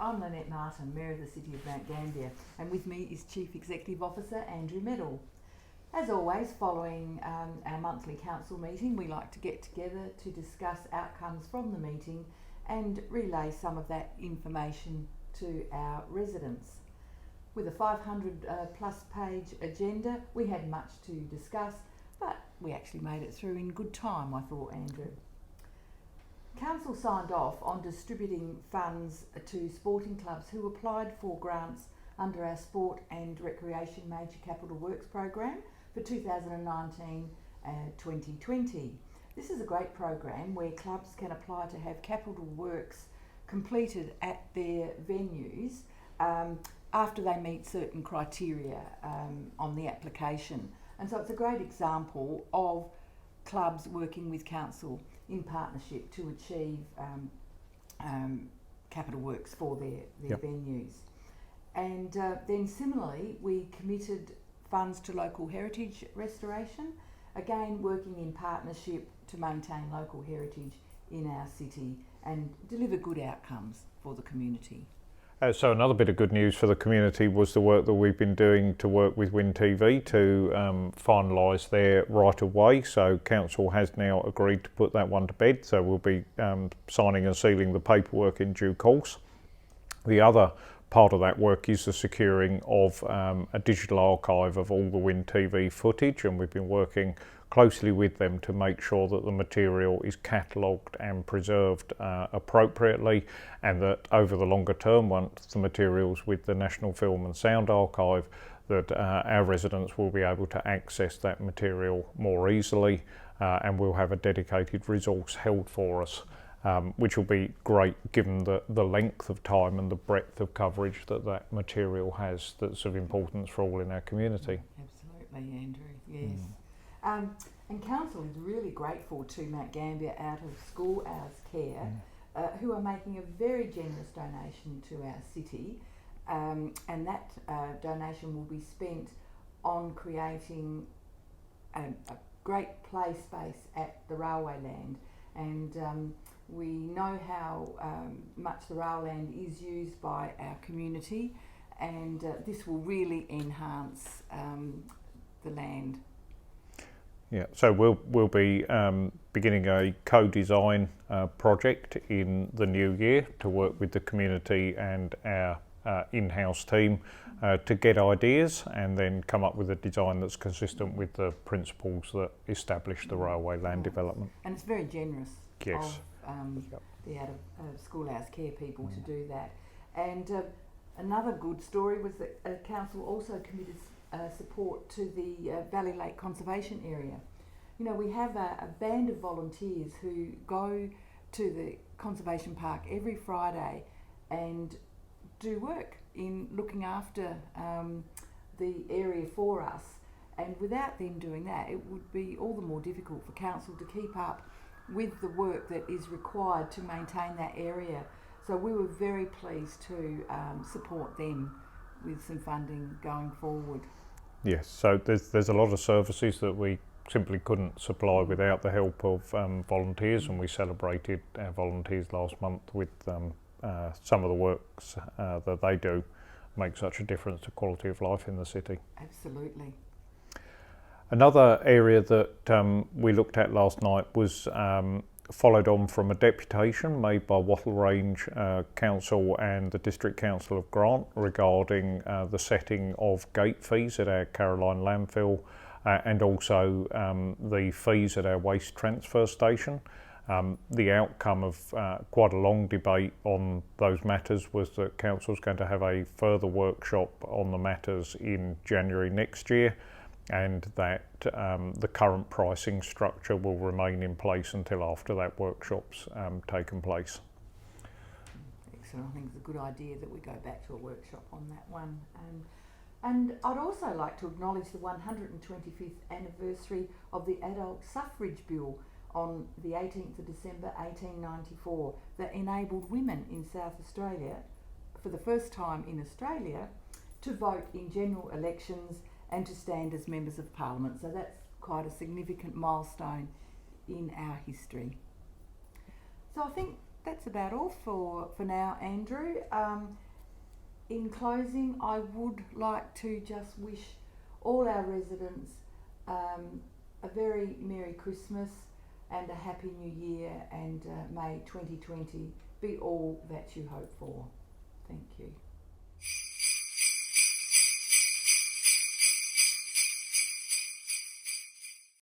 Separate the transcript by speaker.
Speaker 1: I'm Lynette Martin, Mayor of the City of Mount Gambier, and with me is Chief Executive Officer Andrew Meddle. As always, following our monthly council meeting, we like to get together to discuss outcomes from the meeting and relay some of that information to our residents. With a 500 plus page agenda, we had much to discuss, but we actually made it through in good time, I thought, Andrew. Council signed off on distributing funds to sporting clubs who applied for grants under our Sport and Recreation Major Capital Works program for 2019-2020. This is a great program where clubs can apply to have capital works completed at their venues after they meet certain criteria on the application. And so it's a great example of clubs working with council in partnership to achieve capital works for their venues. And then similarly, we committed funds to local heritage restoration, again working in partnership to maintain local heritage in our city and deliver good outcomes for the community.
Speaker 2: So another bit of good news for the community was the work that we've been doing to work with Win TV to finalise their right of way. So council has now agreed to put that one to bed. So we'll be signing and sealing the paperwork in due course. The other part of that work is the securing of a digital archive of all the Win TV footage, and we've been working closely with them to make sure that the material is catalogued and preserved appropriately, and that over the longer term, once the material's with the National Film and Sound Archive, that our residents will be able to access that material more easily, and we'll have a dedicated resource held for us, which will be great given the length of time and the breadth of coverage that material has that's of importance for all in our community.
Speaker 1: Absolutely, Andrew, yes. And council is really grateful to Mount Gambier Out of School Hours Care, who are making a very generous donation to our city, and that donation will be spent on creating a great play space at the railway land. And we know how much the rail land is used by our community, and this will really enhance the land.
Speaker 2: Yeah, so we'll be beginning a co-design project in the new year to work with the community and our in-house team to get ideas and then come up with a design that's consistent with the principles that establish the railway land development.
Speaker 1: And it's very generous
Speaker 2: yes.
Speaker 1: of the Out of School Hours Care people to do that. And another good story was that council also committed support to the Valley Lake Conservation Area. You know, we have a band of volunteers who go to the Conservation Park every Friday and do work in looking after the area for us. And without them doing that, it would be all the more difficult for council to keep up with the work that is required to maintain that area. So we were very pleased to support them with some funding going forward.
Speaker 2: Yes, so there's a lot of services that we simply couldn't supply without the help of volunteers, and we celebrated our volunteers last month with some of the works that they do make such a difference to quality of life in the city.
Speaker 1: Absolutely.
Speaker 2: Another area that we looked at last night was followed on from a deputation made by Wattle Range Council and the District Council of Grant regarding the setting of gate fees at our Caroline landfill and also the fees at our waste transfer station. The outcome of quite a long debate on those matters was that Council's going to have a further workshop on the matters in January next year, and that the current pricing structure will remain in place until after that workshop's taken place.
Speaker 1: Excellent. I think it's a good idea that we go back to a workshop on that one. And I'd also like to acknowledge the 125th anniversary of the Adult Suffrage Bill on the 18th of December 1894 that enabled women in South Australia, for the first time in Australia, to vote in general elections and to stand as members of Parliament. So that's quite a significant milestone in our history. So I think that's about all for now, Andrew. In closing, I would like to just wish all our residents a very Merry Christmas and a Happy New Year, and may 2020 be all that you hope for. Thank you.